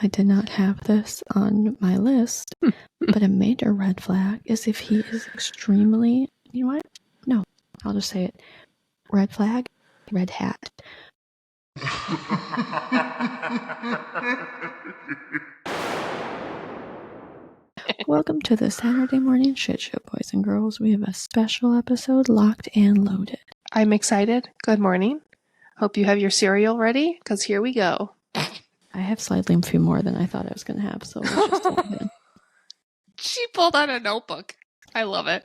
I did not have this on my list, but a major red flag is if he is extremely, you know what? No, I'll just say it. Red flag, red hat. Welcome to the Saturday morning shit show, boys and girls. We have a special episode locked and loaded. I'm excited. Good morning. Hope you have your cereal ready, because here we go. I have slightly a few more than I thought I was going to have, so let's just dive in. She pulled out a notebook. I love it.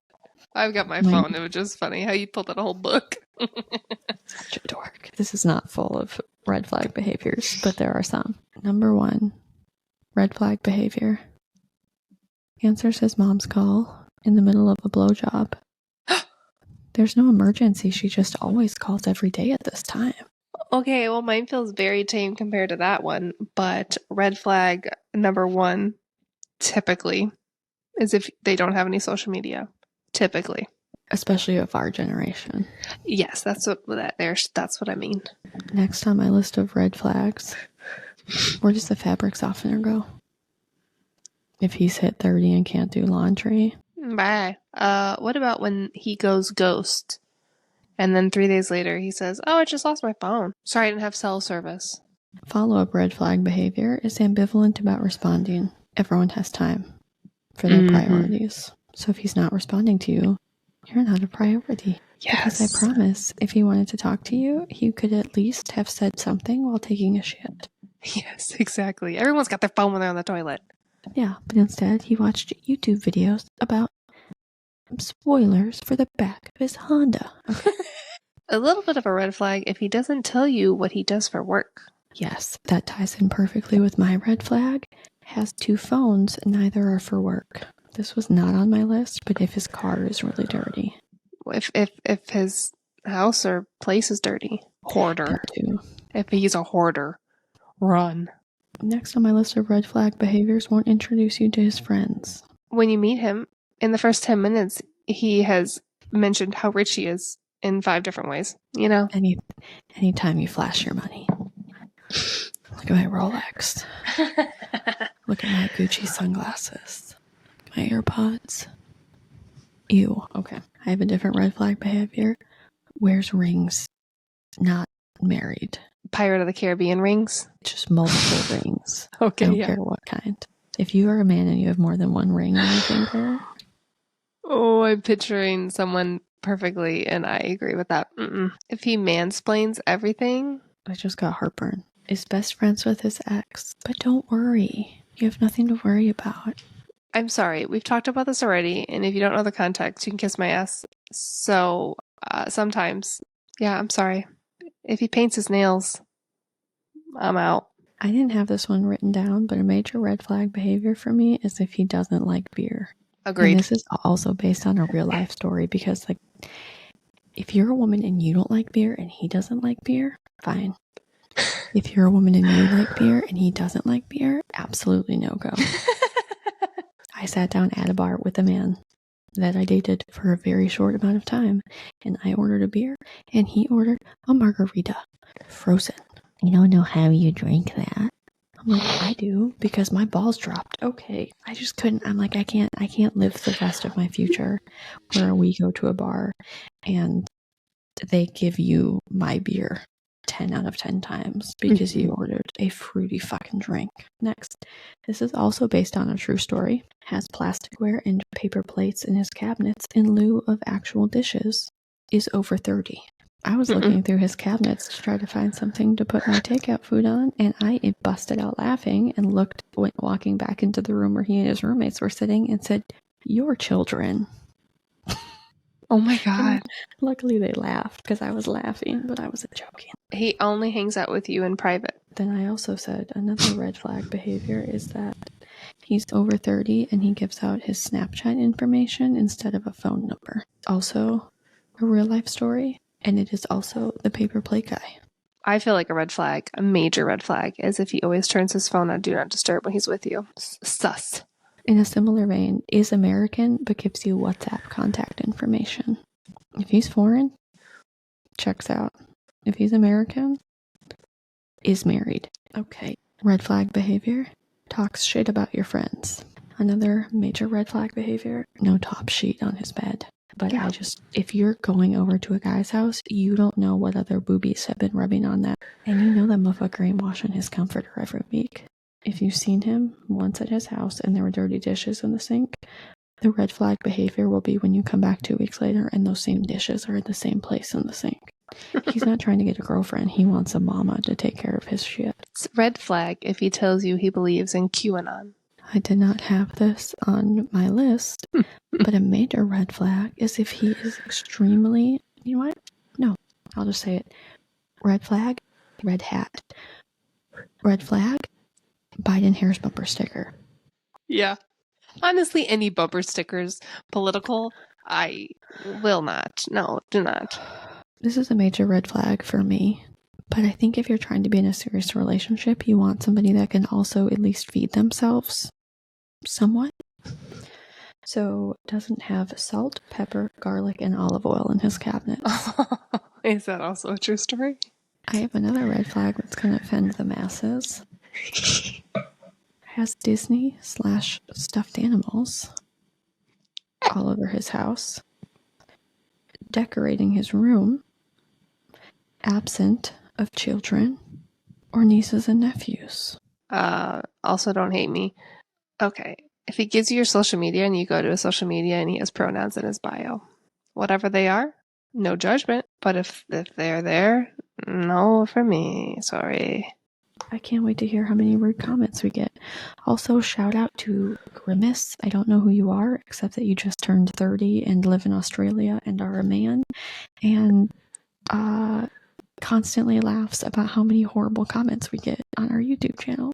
I've got my phone. It was just funny how you pulled out a whole book. Such a dork. This is not full of red flag behaviors, but there are some. Number 1, red flag behavior. Answers his mom's call in the middle of a blowjob. There's no emergency. She just always calls every day at this time. Okay, well, mine feels very tame compared to that one, but red flag number 1, typically, is if they don't have any social media. Typically. Especially of our generation. Yes, that's what I mean. Next on my list of red flags, where does the fabric softener go? If he's hit 30 and can't do laundry. Bye. What about when he goes ghost? And then 3 days later, he says, "Oh, I just lost my phone. Sorry, I didn't have cell service." Follow-up red flag behavior is ambivalent about responding. Everyone has time for their priorities. So if he's not responding to you, you're not a priority. Yes. Because I promise, if he wanted to talk to you, he could at least have said something while taking a shit. Yes, exactly. Everyone's got their phone when they're on the toilet. Yeah, but instead, he watched YouTube videos about spoilers for the back of his Honda. Okay. A little bit of a red flag if he doesn't tell you what he does for work. Yes, that ties in perfectly with my red flag. Has 2 phones, neither are for work. This was not on my list, but if his car is really dirty. If his house or place is dirty. Hoarder. If he's a hoarder, run. Next on my list of red flag behaviors, won't introduce you to his friends. When you meet him, in the first 10 minutes, he has mentioned how rich he is in 5 different ways, you know? Anytime you flash your money. Look at my Rolex. Look at my Gucci sunglasses. My AirPods. Ew. Okay. I have a different red flag behavior. Wears rings. Not married. Pirate of the Caribbean rings? Just multiple rings. Okay, I don't care what kind. If you are a man and you have more than one ring on your finger. Oh, I'm picturing someone perfectly, and I agree with that. If he mansplains everything. I just got heartburn. Is best friends with his ex. But don't worry. You have nothing to worry about. I'm sorry. We've talked about this already, and if you don't know the context, you can kiss my ass. So, sometimes, yeah, I'm sorry. If he paints his nails, I'm out. I didn't have this one written down, but a major red flag behavior for me is if he doesn't like beer. Agreed. And this is also based on a real life story because, like, if you're a woman and you don't like beer and he doesn't like beer, fine. If you're a woman and you like beer and he doesn't like beer, absolutely no go. I sat down at a bar with a man that I dated for a very short amount of time, and I ordered a beer, and he ordered a margarita, frozen. I don't know how you drink that. I'm like, I do, because my balls dropped. Okay. I just couldn't. I'm like, I can't live the rest of my future where we go to a bar and they give you my beer 10 out of 10 times because you ordered a fruity fucking drink. Next. This is also based on a true story. Has plasticware and paper plates in his cabinets in lieu of actual dishes. Is over 30. I was looking through his cabinets to try to find something to put my takeout food on, and I busted out laughing and went walking back into the room where he and his roommates were sitting and said, "Your children." Oh my God. Luckily they laughed because I was laughing, but I wasn't joking. He only hangs out with you in private. Then I also said another red flag behavior is that he's over 30 and he gives out his Snapchat information instead of a phone number. Also, a real life story. And it is also the paper plate guy. I feel like a red flag, a major red flag, is if he always turns his phone on Do Not Disturb when he's with you. Sus. In a similar vein, is American but gives you WhatsApp contact information. If he's foreign, checks out. If he's American, is married. Okay. Red flag behavior talks shit about your friends. Another major red flag behavior, no top sheet on his bed. But Yeah. if you're going over to a guy's house, you don't know what other boobies have been rubbing on that. And you know that motherfucker ain't washing his comforter every week. If you've seen him once at his house and there were dirty dishes in the sink, the red flag behavior will be when you come back 2 weeks later and those same dishes are in the same place in the sink. He's not trying to get a girlfriend. He wants a mama to take care of his shit. It's red flag if he tells you he believes in QAnon. I did not have this on my list, but a major red flag is if he is extremely, you know what? No, I'll just say it. Red flag, red hat. Red flag, Biden Harris bumper sticker. Yeah. Honestly, any bumper stickers, political, I will not. No, do not. This is a major red flag for me. But I think if you're trying to be in a serious relationship, you want somebody that can also at least feed themselves somewhat. So doesn't have salt, pepper, garlic, and olive oil in his cabinets. Is that also a true story? I have another red flag that's going to offend the masses. Has Disney / stuffed animals all over his house. Decorating his room. Absent of children or nieces and nephews. Also, don't hate me. Okay. If he gives you your social media and you go to his social media and he has pronouns in his bio, whatever they are, no judgment. But if they're there, no for me. Sorry. I can't wait to hear how many rude comments we get. Also, shout out to Grimace. I don't know who you are, except that you just turned 30 and live in Australia and are a man. And constantly laughs about how many horrible comments we get on our YouTube channel.